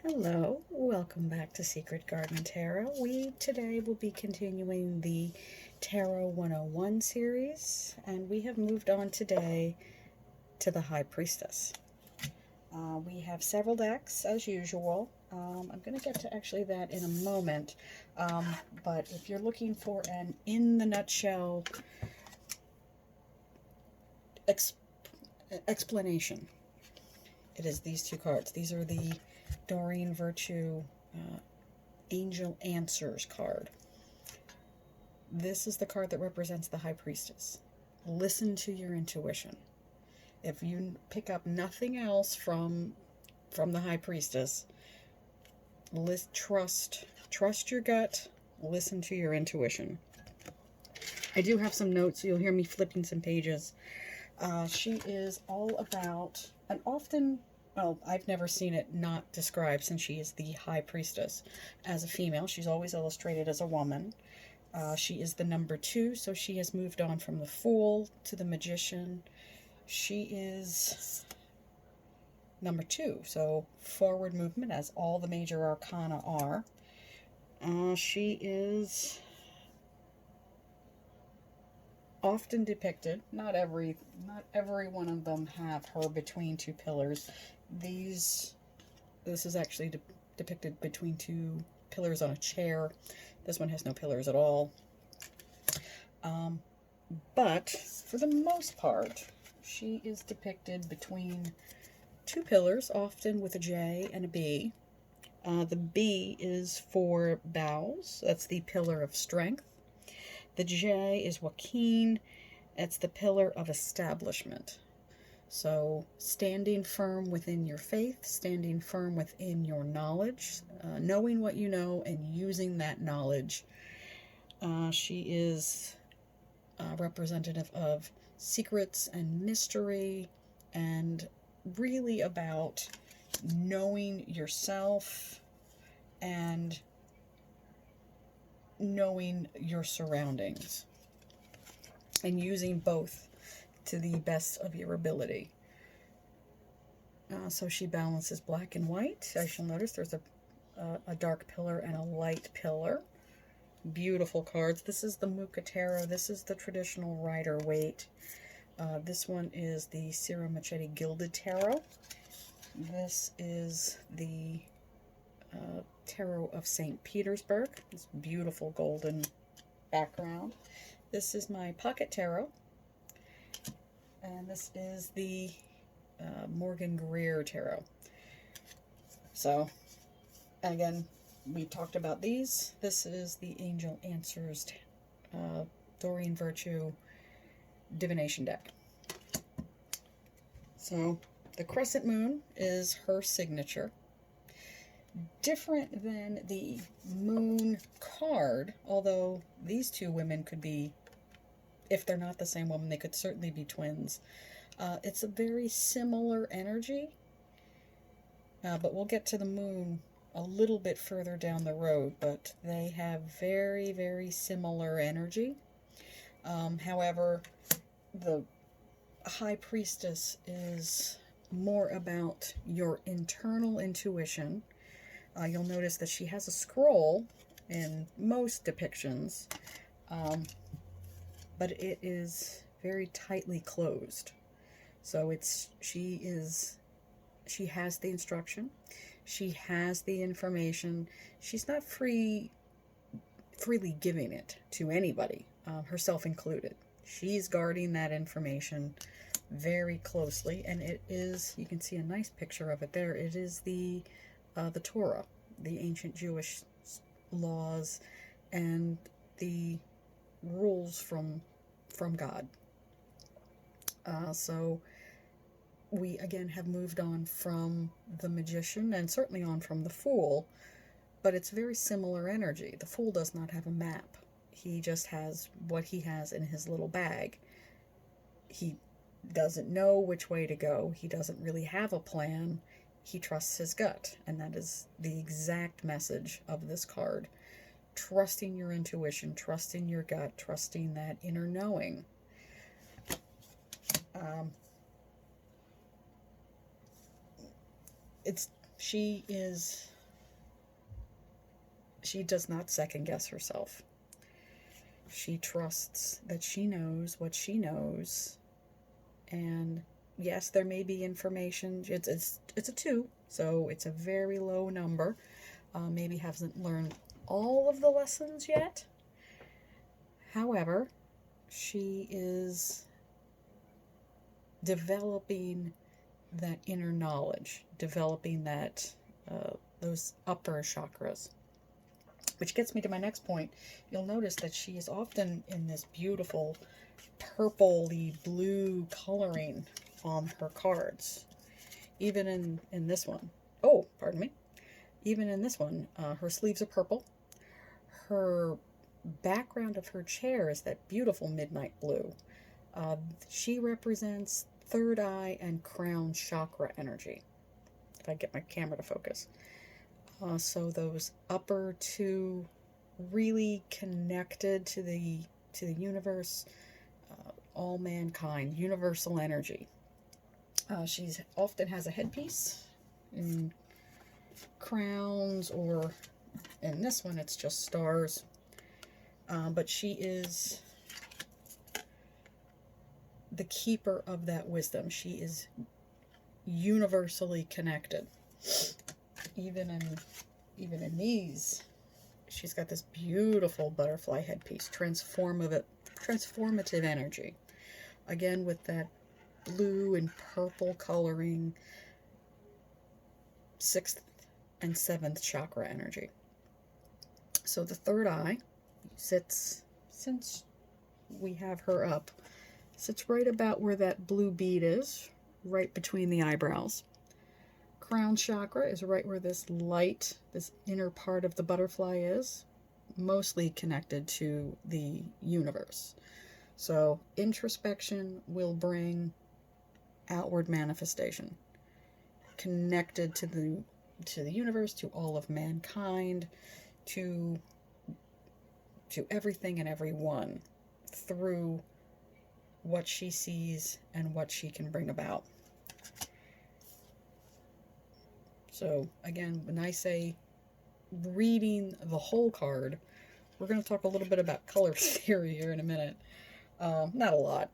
Hello, welcome back to Secret Garden Tarot. We today will be continuing the Tarot 101 series, and we have moved on today to the High Priestess. We have several decks as usual. I'm going to get to actually that in a moment, but if you're looking for an in-the-nutshell explanation, it is these two cards. These are the Doreen Virtue Angel Answers card. This is the card that represents the High Priestess. Listen to your intuition. If you pick up nothing else from the High Priestess, trust your gut, listen to your intuition. I do have some notes, so you'll hear me flipping some pages. She is all about, and often, well, I've never seen it not described since she is the High Priestess as a female. She's always illustrated as a woman. She is the number 2, so she has moved on from the Fool to the Magician. She is number 2, so forward movement, as all the major arcana are. She is often depicted, not every one of them have her between two pillars. This is actually depicted between two pillars on a chair. This one has no pillars at all. But for the most part, she is depicted between two pillars, often with a J and a B. The B is for bows. That's the pillar of strength. The J is Joaquin. It's the pillar of establishment. So standing firm within your faith, standing firm within your knowledge, knowing what you know and using that knowledge. She is representative of secrets and mystery, and really about knowing yourself and knowing your surroundings and using both to the best of your ability. So she balances black and white. As you'll notice, there's a dark pillar and a light pillar. Beautiful cards. This is the Muka Tarot. This is the traditional Rider-Waite. This one is the Ciro Machete Gilded Tarot. This is the Tarot of St. Petersburg. This beautiful golden background. This is my Pocket Tarot. And this is the Morgan Greer Tarot. So, and again, we talked about these. This is the Angel Answers Doreen Virtue Divination deck. So, the Crescent Moon is her signature. Different than the Moon card, although these two women could be, if they're not the same woman, they could certainly be twins. It's a very similar energy, but we'll get to the Moon a little bit further down the road, but they have very, very similar energy. However, the High Priestess is more about your internal intuition. You'll notice that she has a scroll in most depictions, but it is very tightly closed. So she has the instruction, she has the information. She's not freely giving it to anybody, herself included. She's guarding that information very closely, and it is, you can see a nice picture of it there. It is the Torah, the ancient Jewish laws and the rules from God. So we again have moved on from the Magician, and certainly on from the Fool, but it's very similar energy. The Fool does not have a map. He just has what he has in his little bag. He doesn't know which way to go. He doesn't really have a plan. He trusts his gut, and that is the exact message of this card. Trusting your intuition, trusting your gut, trusting that inner knowing. She is She does not second guess herself. She trusts that she knows what she knows. And yes, there may be information. It's a 2, so it's a very low number. Maybe hasn't learned all of the lessons yet. However, she is developing that inner knowledge, developing that those upper chakras. Which gets me to my next point. You'll notice that she is often in this beautiful purpley blue coloring on her cards. Even in this one. Oh, pardon me. Even in this one, her sleeves are purple. Her background of her chair is that beautiful midnight blue. She represents third eye and crown chakra energy. If I get my camera to focus. So those upper 2 really connected to the universe, all mankind, universal energy. She often has a headpiece in crowns, or in this one it's just stars. But she is the keeper of that wisdom. She is universally connected. Even in these, she's got this beautiful butterfly headpiece, transformative energy. Again, with that blue and purple coloring, 6th and 7th chakra energy. So the third eye sits, since we have her up, sits right about where that blue bead is, right between the eyebrows. Crown chakra is right where this light, this inner part of the butterfly is, mostly connected to the universe. So introspection will bring outward manifestation, connected to the universe, to all of mankind, to everything and everyone, through what she sees and what she can bring about. So again, when I say reading the whole card, we're going to talk a little bit about color theory here in a minute. Not a lot.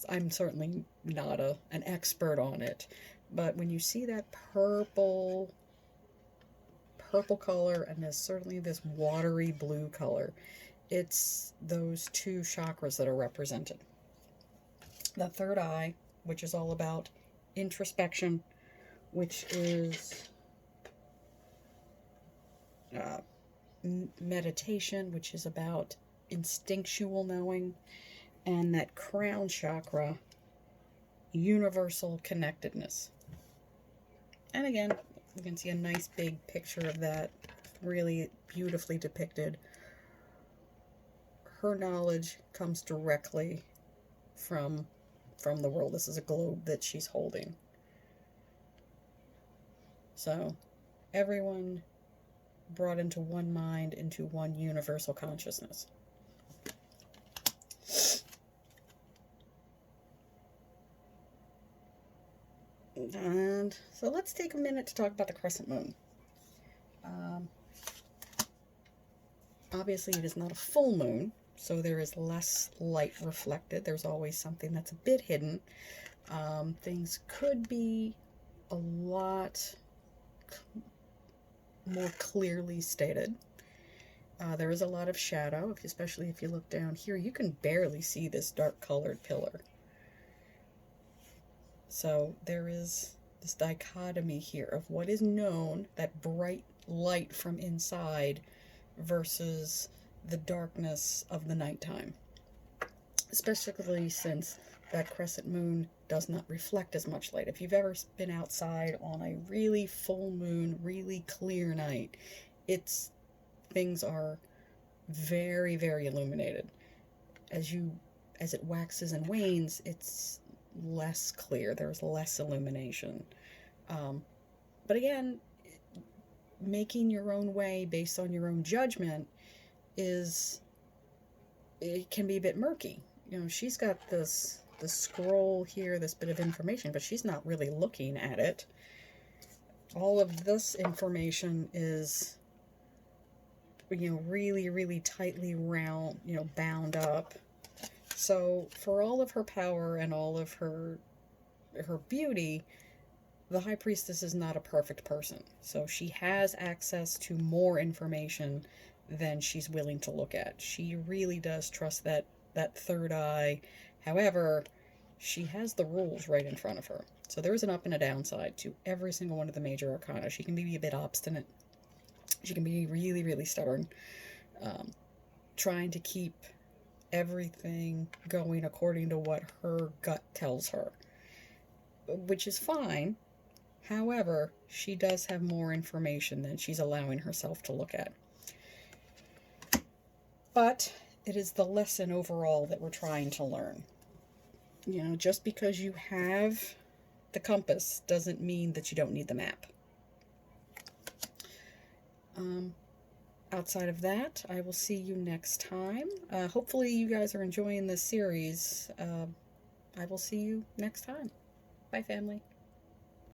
I'm certainly not an expert on it, but when you see that purple color and there's certainly this watery blue color, it's those 2 chakras that are represented. The third eye, which is all about introspection, which is meditation, which is about instinctual knowing, and that crown chakra, universal connectedness. And again, you can see a nice big picture of that, really beautifully depicted. Her knowledge comes directly from the world. This is a globe that she's holding. So everyone brought into one mind, into one universal consciousness. And so let's take a minute to talk about the crescent moon. Obviously, it is not a full moon, so there is less light reflected. There's always something that's a bit hidden. Things could be a lot more clearly stated. There is a lot of shadow, especially if you look down here. You can barely see this dark colored pillar. So there is this dichotomy here of what is known, that bright light from inside, versus the darkness of the nighttime. Especially since that crescent moon does not reflect as much light. If you've ever been outside on a really full moon, really clear night, things are very, very illuminated. As it waxes and wanes, it's less clear. There's less illumination. But again, making your own way based on your own judgment it can be a bit murky. She's got the scroll here, this bit of information, but she's not really looking at it. All of this information is really, really tightly bound up. So for all of her power and all of her beauty, the High Priestess is not a perfect person. So she has access to more information than she's willing to look at. She really does trust that third eye. However, she has the rules right in front of her. So there is an up and a downside to every single one of the major arcana. She can be a bit obstinate. She can be really, really stubborn, trying to keep everything going according to what her gut tells her, which is fine. However, she does have more information than she's allowing herself to look at. But it is the lesson overall that we're trying to learn. Just because you have the compass doesn't mean that you don't need the map. Outside of that, I will see you next time. Hopefully you guys are enjoying this series. I will see you next time. Bye, family.